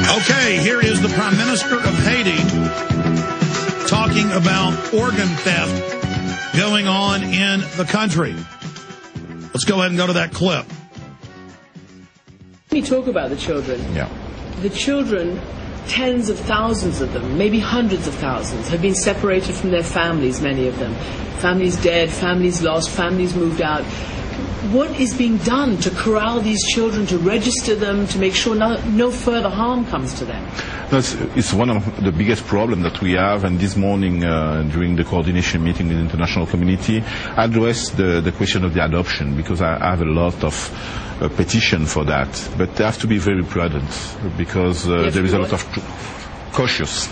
Okay, here is the Prime Minister of Haiti talking about organ theft going on in the country. Let's go ahead and go to that clip. Let me talk about the children. Yeah. The children, tens of thousands of them, maybe hundreds of thousands, have been separated from their families, many of them. Families dead, families lost, families moved out. What is being done to corral these children, to register them, to make sure no further harm comes to them? It's one of the biggest problems that we have, and this morning during the coordination meeting with the international community, I addressed the question of the adoption, because I have a lot of petition for that. But they have to be very prudent, because there is a lot of cautious.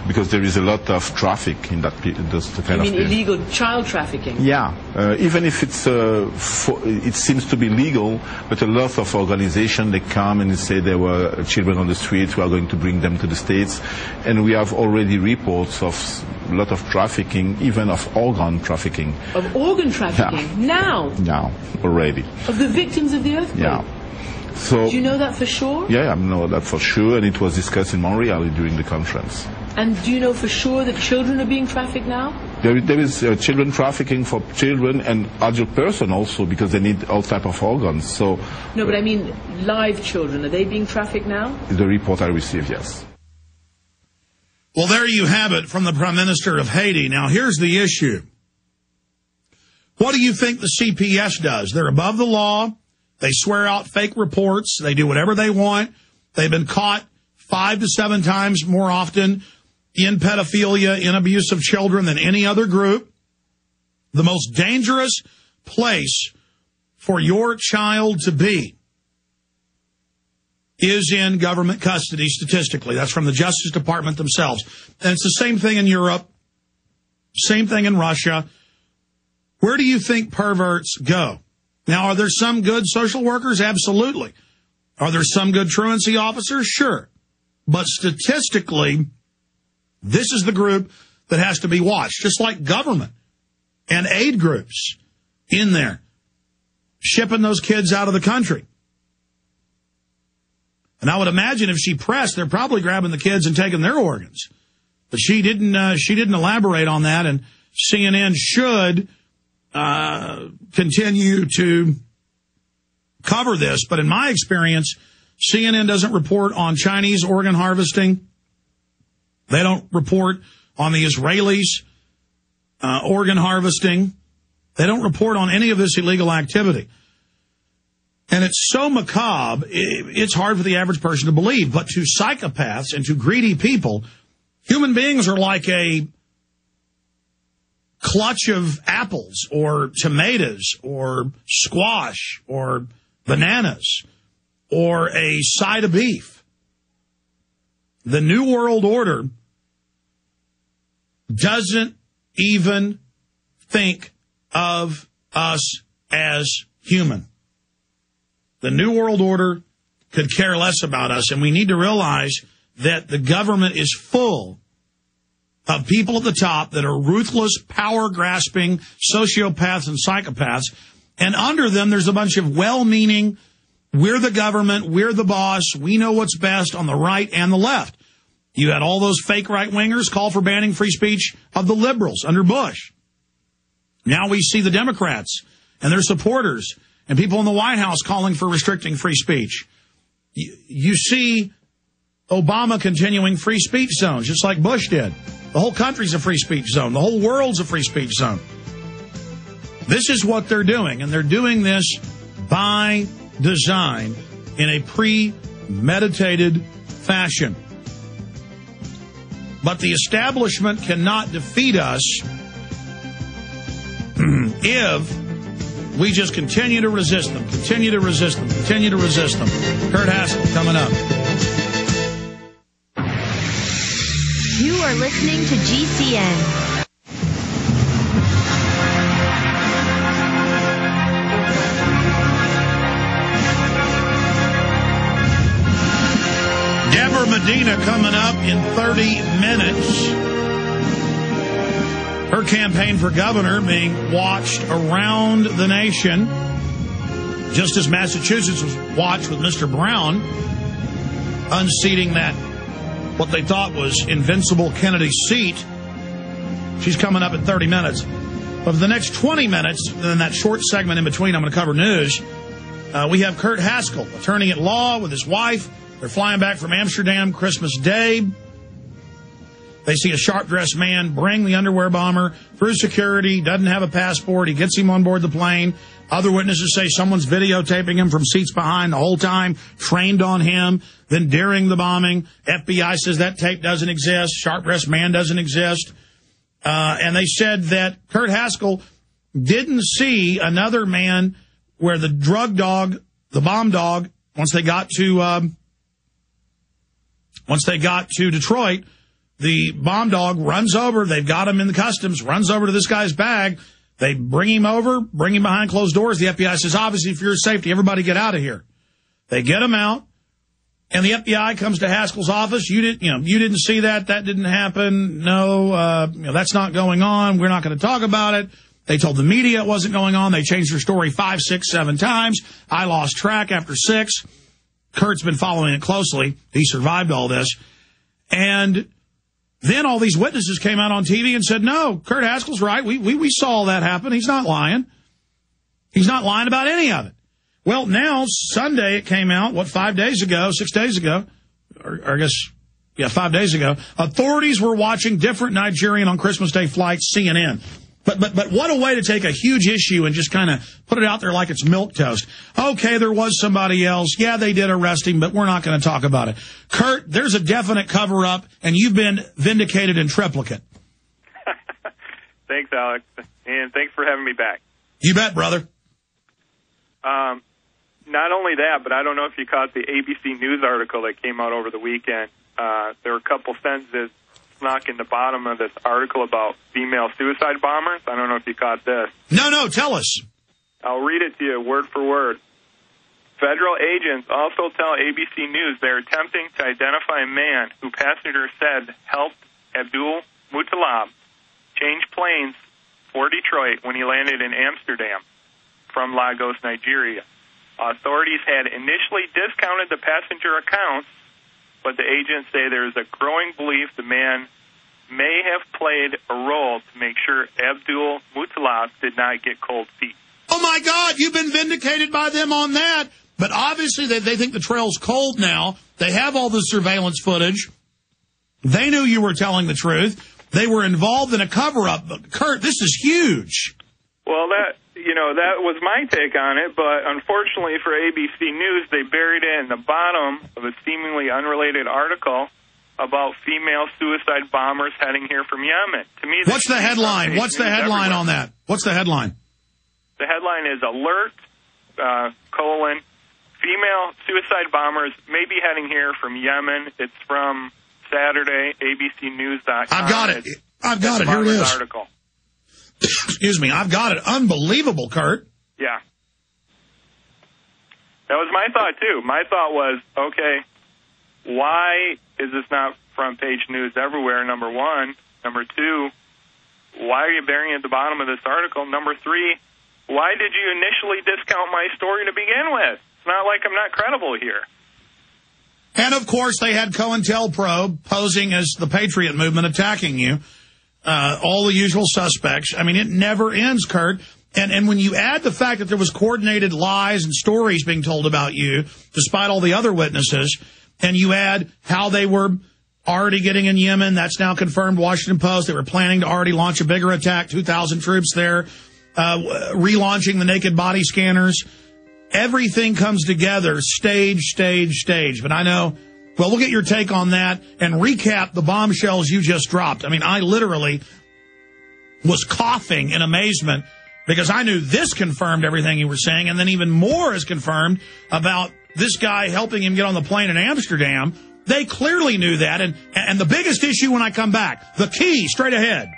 Because there is a lot of traffic in those kind of... You mean illegal child trafficking? Yeah, even if it seems to be legal, but a lot of organizations, they come and they say there were children on the street, we are going to bring them to the States, and we have already reports of a lot of trafficking, even of organ trafficking. Of organ trafficking? Yeah. Now, already. Of the victims of the earthquake? Yeah. So, do you know that for sure? Yeah, I know that for sure, and it was discussed in Montreal during the conference. And do you know for sure that children are being trafficked now? There is children trafficking for children and adult person also, because they need all type of organs. So no, but I mean live children. Are they being trafficked now? The report I received, yes. Well, there you have it from the Prime Minister of Haiti. Now, here's the issue. What do you think the CPS does? They're above the law. They swear out fake reports. They do whatever they want. They've been caught 5 to 7 times more often in pedophilia, in abuse of children than any other group. The most dangerous place for your child to be is in government custody statistically. That's from the Justice Department themselves. And it's the same thing in Europe, same thing in Russia. Where do you think perverts go? Now, are there some good social workers? Absolutely. Are there some good truancy officers? Sure. But statistically, this is the group that has to be watched, just like government and aid groups in there, shipping those kids out of the country. And I would imagine if she pressed, they're probably grabbing the kids and taking their organs. But she didn't elaborate on that, and CNN should continue to cover this. But in my experience, CNN doesn't report on Chinese organ harvesting. They don't report on the Israelis organ harvesting. They don't report on any of this illegal activity. And it's so macabre, it's hard for the average person to believe. But to psychopaths and to greedy people, human beings are like a clutch of apples or tomatoes or squash or bananas or a side of beef. The New World Order doesn't even think of us as human. The New World Order could care less about us, and we need to realize that the government is full of people at the top that are ruthless, power-grasping sociopaths and psychopaths, and under them there's a bunch of well-meaning, we're the government, we're the boss, we know what's best on the right and the left. You had all those fake right-wingers call for banning free speech of the liberals under Bush. Now we see the Democrats and their supporters and people in the White House calling for restricting free speech. You see Obama continuing free speech zones, just like Bush did. The whole country's a free speech zone. The whole world's a free speech zone. This is what they're doing, and they're doing this by design in a premeditated fashion. But the establishment cannot defeat us if we just continue to resist them, continue to resist them, continue to resist them. Kurt Haskell coming up. You are listening to GCN. Deborah Medina coming up in 30 minutes. Her campaign for governor being watched around the nation, just as Massachusetts was watched with Mr. Brown. unseating that, what they thought was invincible Kennedy seat. She's coming up in 30 minutes. But for the next 20 minutes, in that short segment in between, I'm going to cover news. We have Kurt Haskell, attorney at law, with his wife. They're flying back from Amsterdam Christmas Day. They see a sharp-dressed man bring the underwear bomber through security, doesn't have a passport. He gets him on board the plane. Other witnesses say someone's videotaping him from seats behind the whole time, trained on him, then during the bombing. FBI says that tape doesn't exist. Sharp-dressed man doesn't exist. And they said that Kurt Haskell didn't see another man where the drug dog, the bomb dog, once they got to Detroit, the bomb dog runs over. They've got him in the customs, runs over to this guy's bag. They bring him over, bring him behind closed doors. The FBI says, obviously, for your safety, everybody get out of here. They get him out. And the FBI comes to Haskell's office. You didn't see that. That didn't happen. No, that's not going on. We're not going to talk about it. They told the media it wasn't going on. They changed their story 5, 6, 7 times. I lost track after 6. Kurt's been following it closely. He survived all this. And then all these witnesses came out on TV and said, no, Kurt Haskell's right. We saw all that happen. He's not lying. He's not lying about any of it. Well, now, Sunday, it came out, 5 days ago, 6 days ago, or I guess, 5 days ago. Authorities were watching different Nigerian on Christmas Day flights, CNN. But what a way to take a huge issue and just kind of put it out there like it's milquetoast. Okay, there was somebody else. Yeah, they did arrest him, but we're not going to talk about it. Kurt, there's a definite cover-up, and you've been vindicated in triplicate. Thanks, Alex, and thanks for having me back. You bet, brother. Not only that, but I don't know if you caught the ABC News article that came out over the weekend. There were a couple sentences snuck in the bottom of this article about female suicide bombers. I don't know if you caught this. No, tell us. I'll read it to you word for word. Federal agents also tell ABC News they're attempting to identify a man who passengers said helped Abdul Muttalab change planes for Detroit when he landed in Amsterdam from Lagos, Nigeria. Authorities had initially discounted the passenger accounts, but the agents say there is a growing belief the man may have played a role to make sure Abdul Muttalab did not get cold feet. Oh, my God, you've been vindicated by them on that. But obviously they think the trail's cold now. They have all the surveillance footage. They knew you were telling the truth. They were involved in a cover-up. But Kurt, this is huge. Well, that was my take on it, but unfortunately for ABC News, they buried it in the bottom of a seemingly unrelated article about female suicide bombers heading here from Yemen. To me, what's the headline? What's the headline on that? What's the headline? The headline is alert, female suicide bombers may be heading here from Yemen. It's from Saturday, ABCnews.com. I've got it. Here it is. Article. Excuse me. I've got it. Unbelievable, Kurt. Yeah. That was my thought, too. My thought was, okay, why is this not front page news everywhere, number one? Number two, why are you burying it at the bottom of this article? Number three, why did you initially discount my story to begin with? It's not like I'm not credible here. And, of course, they had COINTELPRO posing as the Patriot movement attacking you. All the usual suspects. I mean, it never ends, Kurt. And when you add the fact that there was coordinated lies and stories being told about you, despite all the other witnesses, and you add how they were already getting in Yemen, that's now confirmed, Washington Post, they were planning to already launch a bigger attack, 2,000 troops there, relaunching the naked body scanners. Everything comes together, stage. But I know, well, we'll get your take on that and recap the bombshells you just dropped. I mean, I literally was coughing in amazement because I knew this confirmed everything you were saying, and then even more is confirmed about this guy helping him get on the plane in Amsterdam. They clearly knew that, and the biggest issue when I come back, the key, straight ahead.